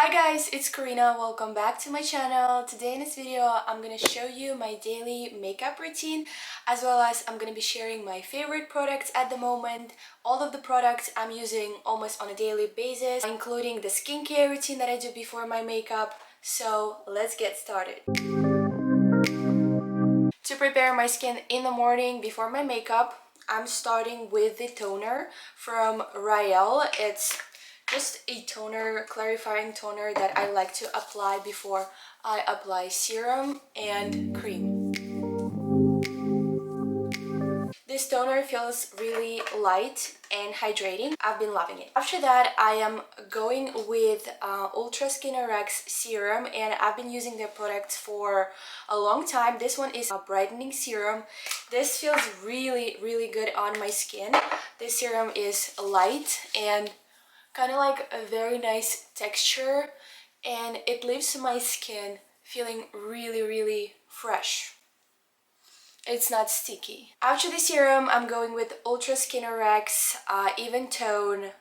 Hi guys, it's Karina. Welcome back to my channel. Today in this video, I'm gonna show you my daily makeup routine, as well as I'm gonna be sharing my favorite products at the moment. All of the products I'm using almost on a daily basis, including the skincare routine that I do before my makeup. So let's get started. To prepare my skin in the morning before my makeup, I'm starting with the toner from Rael. It's just a toner, clarifying toner that I like to apply before I apply serum and cream. This toner feels really light and hydrating. I've been loving it. After that, I am going with Ultra Skin RX serum, and I've been using their products for a long time. This one is a brightening serum. This feels really good on my skin. This serum is light and kind of like a very nice texture, and it leaves my skin feeling really fresh. It's not sticky. After the serum, I'm going with Ultra Skin RX Even Tone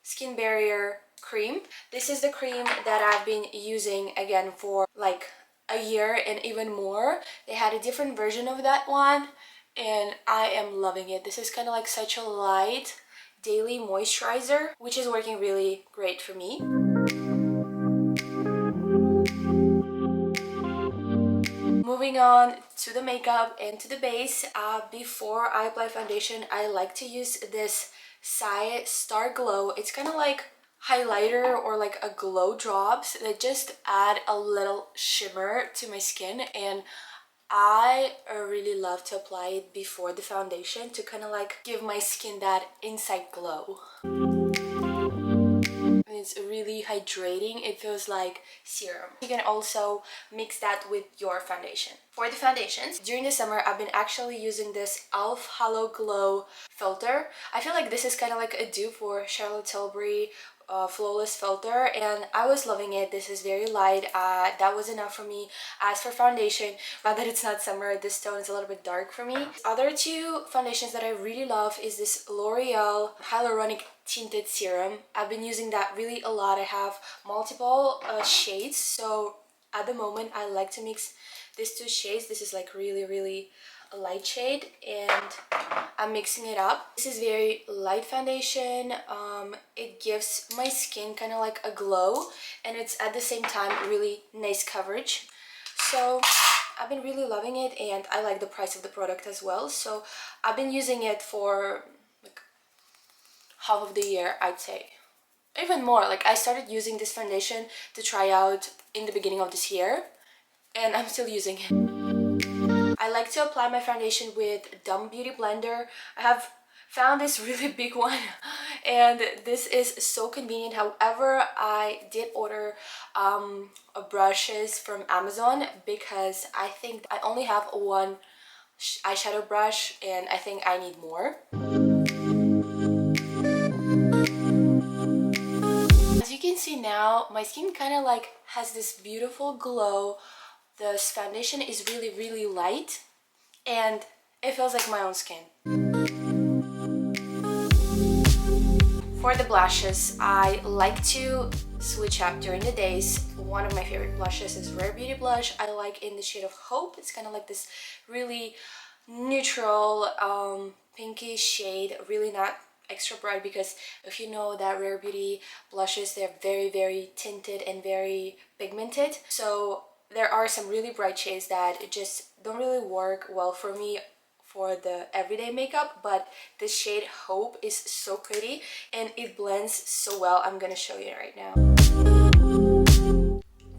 Skin Barrier Cream. This is the cream that I've been using again for like a year and even more. They had a different version of that one, and I am loving it. This is kind of like such a light daily moisturizer, which is working really great for me. Moving on to the makeup and to the base, before I apply foundation, I like to use this Sai Star Glow. It's kind of like highlighter or like a glow drops that just add a little shimmer to my skin, and I really love to apply it before the foundation to kind of like give my skin that inside glow. It's really hydrating. It feels like serum. You can also mix that with your foundation. For the foundations, during the summer, I've been actually using this e.l.f. Halo Glow filter. I feel like this is kind of like a dupe for Charlotte Tilbury Flawless filter, and I was loving it. This is very light. That was enough for me. As for foundation, now that it's not summer, this tone is a little bit dark for me. Other two foundations that I really love is this L'Oreal Hyaluronic Tinted Serum. I've been using that really a lot. I have multiple shades, so at the moment I like to mix these two shades. This is like really a light shade, and I'm mixing it up. This is very light foundation. It gives my skin kind of like a glow, and it's at the same time really nice coverage. So I've been really loving it, and I like the price of the product as well. So I've been using it for like half of the year, I'd say. Even more. Like, I started using this foundation to try out in the beginning of this year, and I'm still using it. I like to apply my foundation with Dumb Beauty Blender. I have found this really big one, and this is so convenient. However, I did order brushes from Amazon because I think I only have one eyeshadow brush, and I think I need more. As you can see now, my skin kind of like has this beautiful glow. This foundation is really light, and it feels like my own skin. For the blushes, I like to switch up during the days. One of my favorite blushes is Rare Beauty blush. I like in the shade of Hope. It's kind of like this really neutral pinky shade, really not extra bright, because if you know that Rare Beauty blushes, they're very tinted and very pigmented. So there are some really bright shades that just don't really work well for me for the everyday makeup, but this shade Hope is so pretty and it blends so well. I'm gonna show you right now.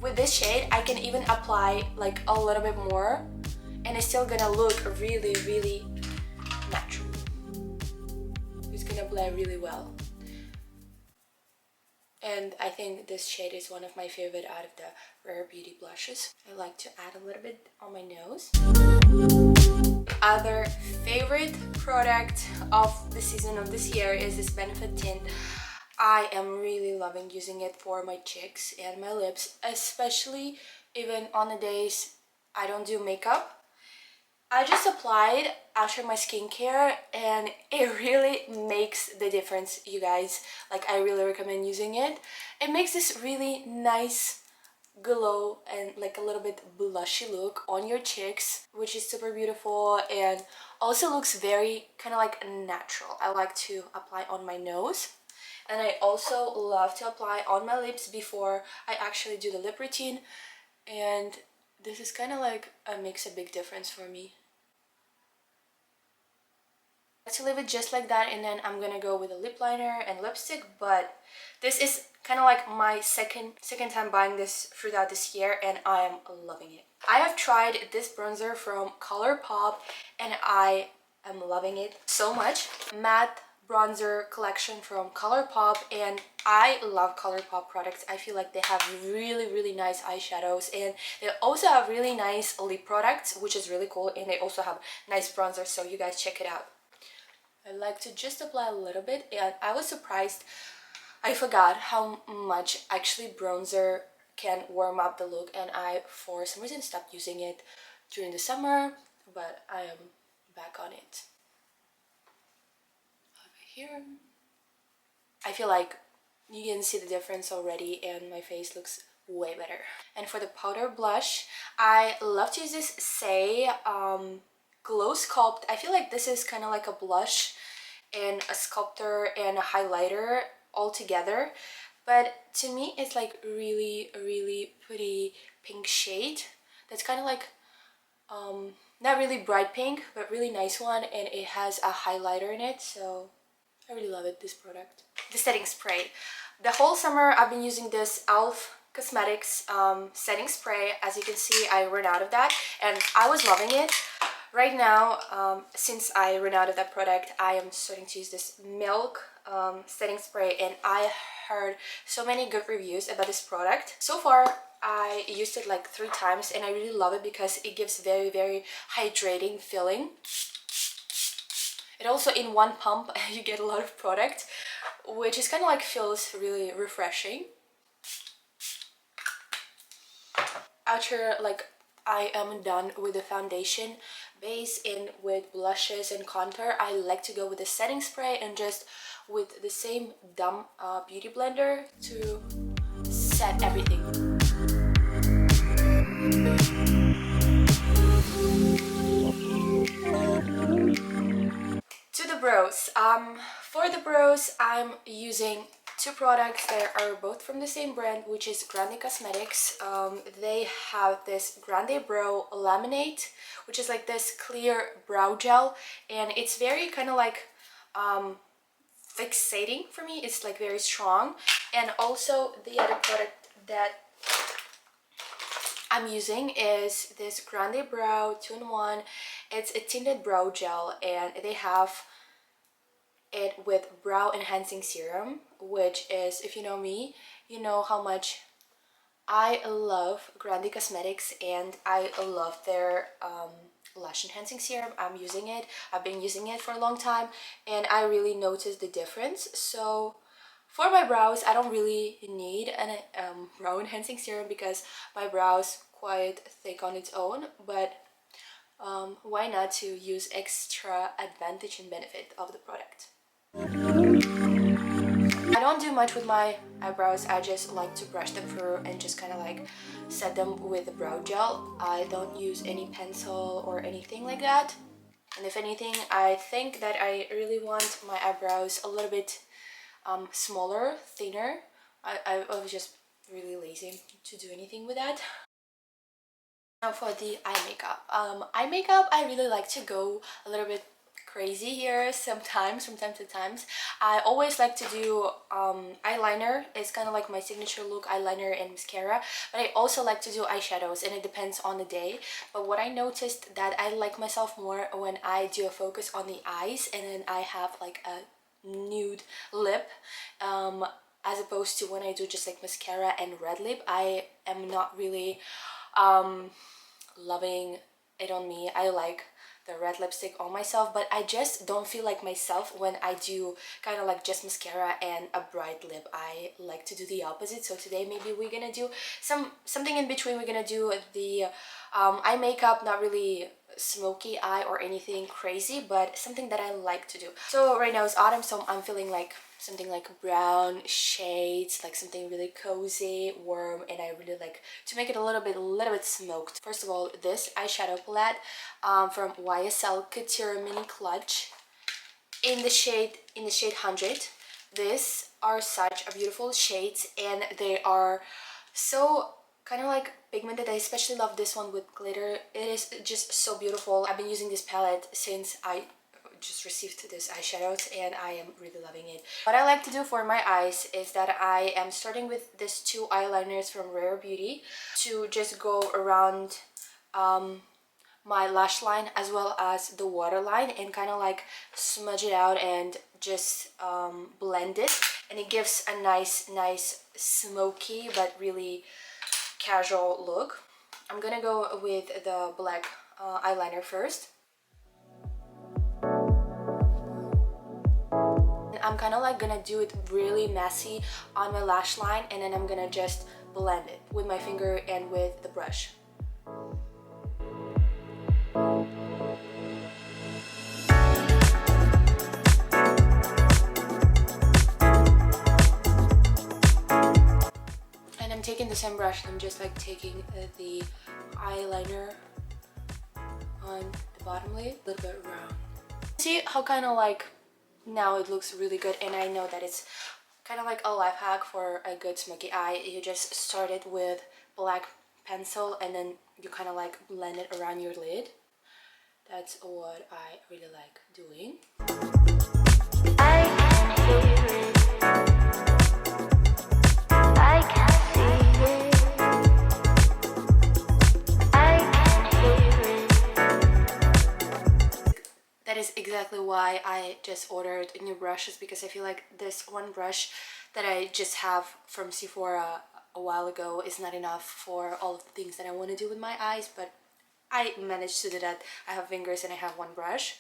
With this shade, I can even apply like a little bit more, and it's still gonna look really natural. It's gonna blend really well. And I think this shade is one of my favorite out of the Rare Beauty blushes. I like to add a little bit on my nose. Other favorite product of the season of this year is this Benefit Tint. I am really loving using it for my cheeks and my lips, especially even on the days I don't do makeup. I just applied after my skincare and it really makes the difference, you guys. Like, I really recommend using it. It makes this really nice glow and like a little bit blushy look on your cheeks, which is super beautiful and also looks very kind of like natural. I like to apply on my nose, and I also love to apply on my lips before I actually do the lip routine, and this is kind of like makes a big difference for me. To leave it just like that, and then I'm gonna go with a lip liner and lipstick. But this is kind of like my second time buying this throughout this year, and I am loving it. I have tried this bronzer from ColourPop and I am loving it so much. Matte bronzer collection from ColourPop, and I love ColourPop products. I feel like they have really nice eyeshadows, and they also have really nice lip products, which is really cool, and they also have nice bronzers, so you guys check it out. I like to just apply a little bit, and I was surprised. I forgot how much actually bronzer can warm up the look, and I for some reason stopped using it during the summer, but I am back on it. Over here. I feel like you can see the difference already, and my face looks way better. And for the powder blush, I love to use this Say Glow Sculpt. I feel like this is kind of like a blush and a sculptor and a highlighter all together, but to me it's like really pretty pink shade that's kind of like not really bright pink, but really nice one, and it has a highlighter in it, so I really love it, this product. The setting spray. The whole summer I've been using this e.l.f. Cosmetics setting spray. As you can see, I ran out of that and I was loving it. Right now, since I ran out of that product, I am starting to use this Milk setting spray, and I heard so many good reviews about this product. So far, I used it like 3 times and I really love it because it gives very hydrating feeling. It also, in one pump, you get a lot of product, which is kind of like feels really refreshing. After like I am done with the foundation base and with blushes and contour, I like to go with the setting spray and just with the same dumb beauty blender to set everything. To the brows. For the brows, I'm using 2 products that are both from the same brand, which is Grande Cosmetics. They have this Grande Brow Laminate, which is like this clear brow gel, and it's very kind of like fixating for me. It's like very strong. And also the other product that I'm using is this Grande Brow 2-in-1. It's a tinted brow gel, and they have it with brow enhancing serum, which is, if you know me, you know how much I love Grande Cosmetics and I love their lash enhancing serum. I'm using it. I've been using it for a long time and I really noticed the difference. So for my brows, I don't really need an brow enhancing serum because my brows quite thick on its own, but why not to use extra advantage and benefit of the product. I don't do much with my eyebrows. I just like to brush them through and just kind of like set them with a brow gel. I don't use any pencil or anything like that. And if anything, I think that I really want my eyebrows a little bit smaller, thinner. I was just really lazy to do anything with that. Now for the eye makeup. Eye makeup, I really like to go a little bit crazy here sometimes, from time to times. I always like to do eyeliner. It's kind of like my signature look, eyeliner and mascara, but I also like to do eyeshadows, and it depends on the day. But what I noticed that I like myself more when I do a focus on the eyes and then I have like a nude lip, as opposed to when I do just like mascara and red lip. I am not really loving it on me. I like the red lipstick on myself, but I just don't feel like myself when I do kind of like just mascara and a bright lip. I like to do the opposite. So today maybe we're gonna do something in between. We're gonna do the eye makeup, not really smoky eye or anything crazy, but something that I like to do. So right now it's autumn, so I'm feeling like something like brown shades, like something really cozy, warm, and I really like to make it a little bit smoked. First of all, this eyeshadow palette from YSL Couture Mini Clutch in the shade 100. These are such a beautiful shades, and they are so kind of like pigmented. I especially love this one with glitter. It is just so beautiful. I've been using this palette since I just received this eyeshadows, and I am really loving it. What I like to do for my eyes is that I am starting with these two eyeliners from Rare Beauty to just go around my lash line as well as the waterline and kind of like smudge it out and just blend it, and it gives a nice smoky but really casual look. I'm gonna go with the black eyeliner first. I'm kind of like gonna do it really messy on my lash line, and then I'm gonna just blend it with my finger and with the brush. And I'm taking the same brush and I'm just like taking the eyeliner on the bottom lid, a little bit round. See how kind of like now it looks really good, and I know that it's kind of like a life hack for a good smoky eye. You just start it with black pencil and then you kind of like blend it around your lid. That's what I really like doing. That is exactly why I just ordered new brushes, because I feel like this one brush that I just have from Sephora a while ago is not enough for all of the things that I want to do with my eyes, but I managed to do that. I have fingers and I have one brush,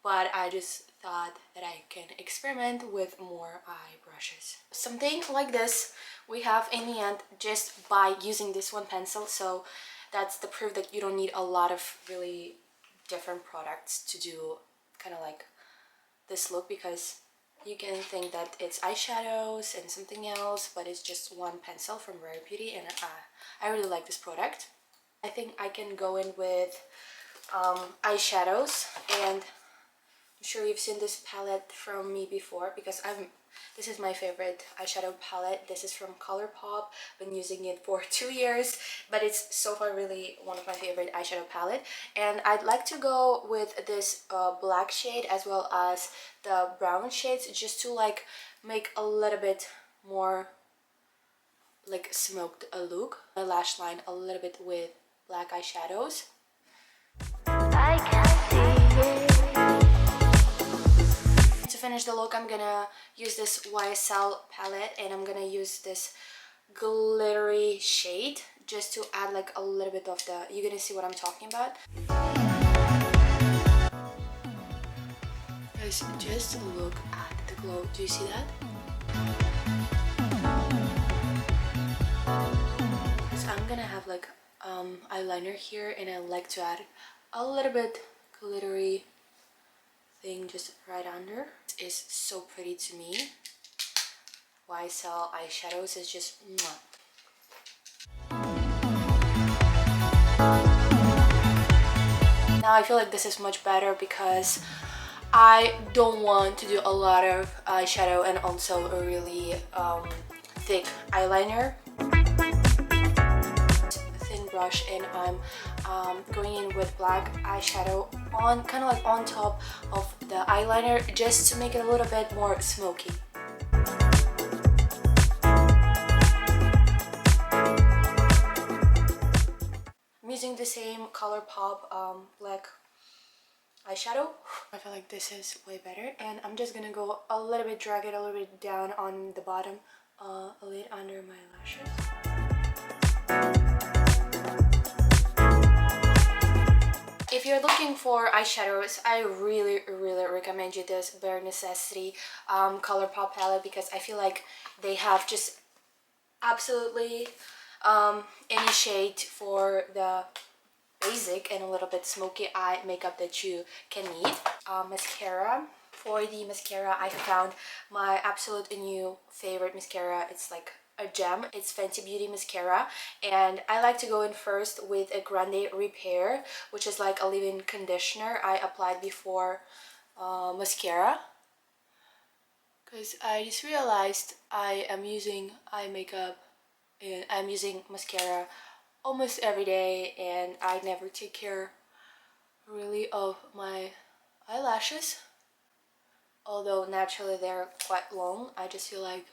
but I just thought that I can experiment with more eye brushes. Something like this we have in the end just by using this one pencil, so that's the proof that you don't need a lot of really different products to do kind of like this look, because you can think that it's eyeshadows and something else, but it's just one pencil from Rare Beauty, and I really like this product. I think I can go in with eyeshadows, and I'm sure you've seen this palette from me before because this is my favorite eyeshadow palette. This is from ColourPop. Been using it for 2 years, but it's so far really one of my favorite eyeshadow palette. And I'd like to go with this black shade as well as the brown shades, just to like make a little bit more like smoked a look. My lash line a little bit with black eyeshadows. I can see it. To finish the look, I'm gonna use this YSL palette, and I'm gonna use this glittery shade just to add like a little bit of the, you're gonna see what I'm talking about. Guys, just look at the glow. Do you see that? So I'm gonna have like eyeliner here, and I like to add a little bit glittery thing just right under. It is so pretty to me. YSL eyeshadows is just mwah. Now I feel like this is much better because I don't want to do a lot of eyeshadow and also a really thick eyeliner. Thin brush, and I'm going in with black eyeshadow on kind of like on top of the eyeliner just to make it a little bit more smoky. I'm using the same ColourPop black eyeshadow. I feel like this is way better, and I'm just gonna go a little bit, drag it a little bit down on the bottom lid under my lashes. If you're looking for eyeshadows, I really recommend you this Bare Necessity ColourPop palette, because I feel like they have just absolutely any shade for the basic and a little bit smoky eye makeup that you can need. Mascara. For the mascara, I found my absolute new favorite mascara. It's like a gem. It's Fenty Beauty mascara, and I like to go in first with a Grande Repair, which is like a leave-in conditioner I applied before mascara, because I just realized I am using eye makeup and I'm using mascara almost every day, and I never take care really of my eyelashes. Although naturally they're quite long, I just feel like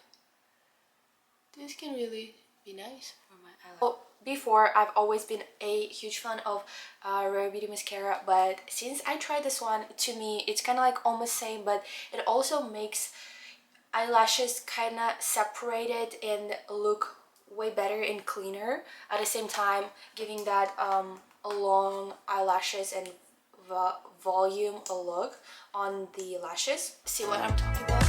this can really be nice for my eyelashes. Oh, before, I've always been a huge fan of Rare Beauty mascara, but since I tried this one, to me it's kind of like almost same, but it also makes eyelashes kind of separated and look way better and cleaner, at the same time giving that long eyelashes and volume a look on the lashes. See what I'm talking about?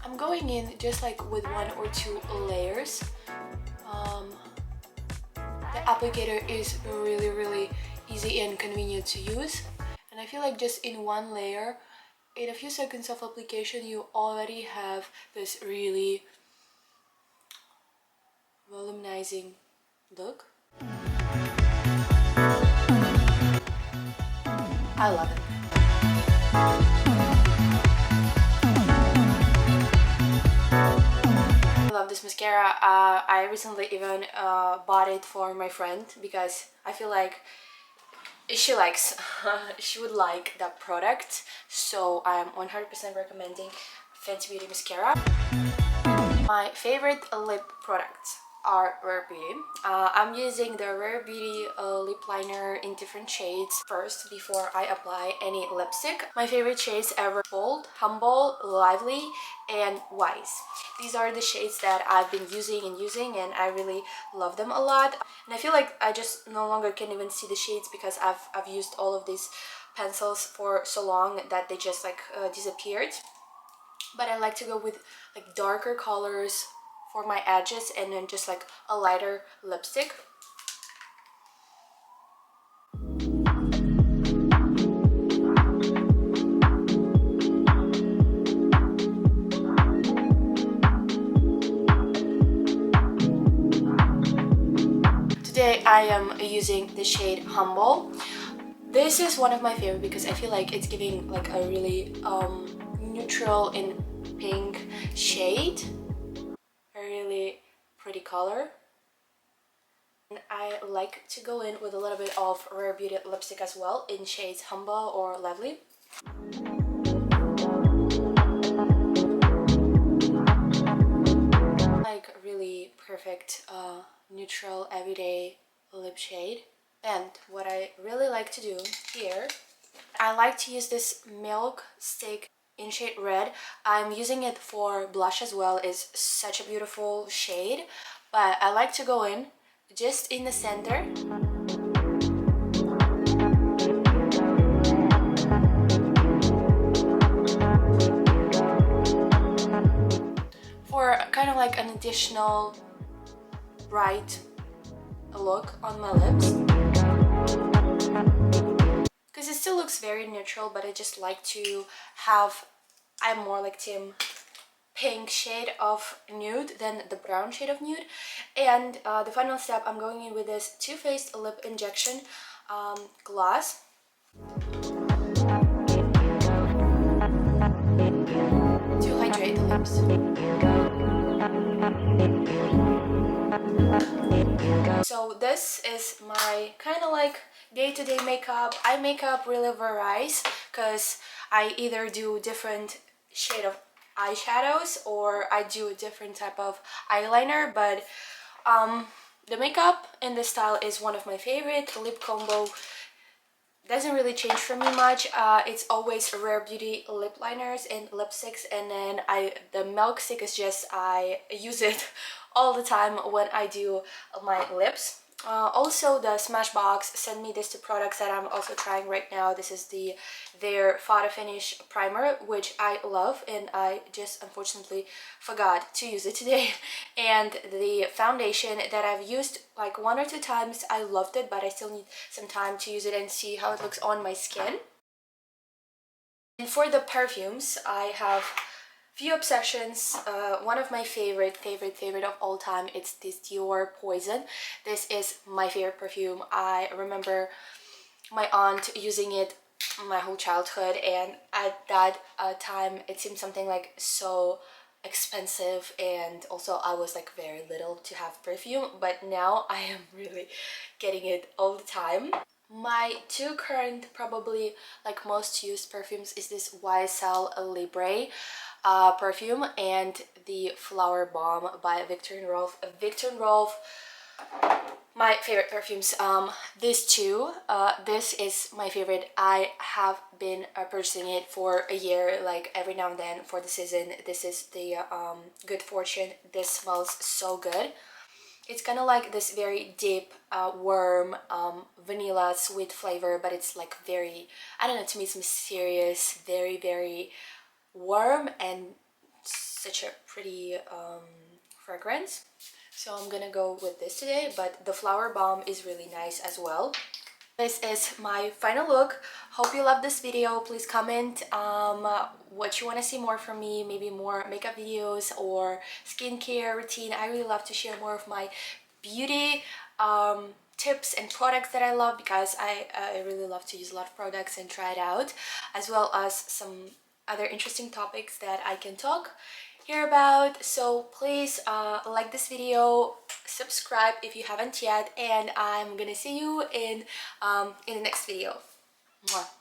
I'm going in just like with 1 or 2 layers. The applicator is really easy and convenient to use, and I feel like just in 1 layer, in a few seconds of application, you already have this really volumizing look. I love it. I love this mascara. I recently even bought it for my friend because I feel like she likes she would like that product, so I'm 100% recommending Fenty Beauty mascara. My favorite lip products are Rare Beauty. I'm using the Rare Beauty lip liner in different shades first before I apply any lipstick. My favorite shades are Bold, Humble, Lively, and Wise. These are the shades that I've been using and I really love them a lot. And I feel like I just no longer can even see the shades because I've used all of these pencils for so long that they just like disappeared. But I like to go with like darker colors for my edges and then just like a lighter lipstick. Today I am using the shade Humble. This is one of my favorite because I feel like it's giving like a really neutral and pink shade. A really pretty color. And I like to go in with a little bit of Rare Beauty lipstick as well in shades Humble or Lovely. Like really perfect neutral everyday lip shade. And what I really like to do here, I like to use this Milk Stick in shade Red. I'm using it for blush as well. It's such a beautiful shade, but I like to go in just in the center. For kind of like an additional bright look on my lips. Because it still looks very neutral, but I just like to have, I'm more like team pink shade of nude than the brown shade of nude. And the final step, I'm going in with this Too Faced Lip Injection Gloss. To hydrate the lips. So this is my kind of like day-to-day makeup. I makeup really varies because I either do different shade of eyeshadows or I do a different type of eyeliner, but the makeup in this style is one of my favorite. Lip combo doesn't really change for me much. It's always Rare Beauty lip liners and lipsticks, and then the Milk Stick is just I use it all the time when I do my lips. Also, the Smashbox sent me these two products that I'm also trying right now. This is their Photo Finish Primer, which I love, and I just unfortunately forgot to use it today. And the foundation that I've used like 1 or 2 times. I loved it, but I still need some time to use it and see how it looks on my skin. And for the perfumes, I have few obsessions. One of my favorite of all time, it's this Dior Poison. This is my favorite perfume. I remember my aunt using it my whole childhood, and at that time it seemed something like so expensive, and also I was like very little to have perfume, but now I am really getting it all the time. My two current, probably like most used perfumes is this YSL Libre perfume and the Flower Bomb by Viktor and Rolf. Viktor and Rolf, my favorite perfumes. These two, this is my favorite. I have been purchasing it for a year, like every now and then for the season. This is the Good Fortune. This smells so good. It's kind of like this very deep, warm, vanilla sweet flavor, but it's like very, I don't know, to me it's mysterious, very, very warm, and such a pretty fragrance. So I'm gonna go with this today, but the Flower Bomb is really nice as well. This is my final look. Hope you love this video. Please comment what you want to see more from me, maybe more makeup videos or skincare routine. I really love to share more of my beauty tips and products that I love, because I really love to use a lot of products and try it out, as well as some other interesting topics that I can talk here about. So please like this video, subscribe if you haven't yet, and I'm gonna see you in the next video. Mwah.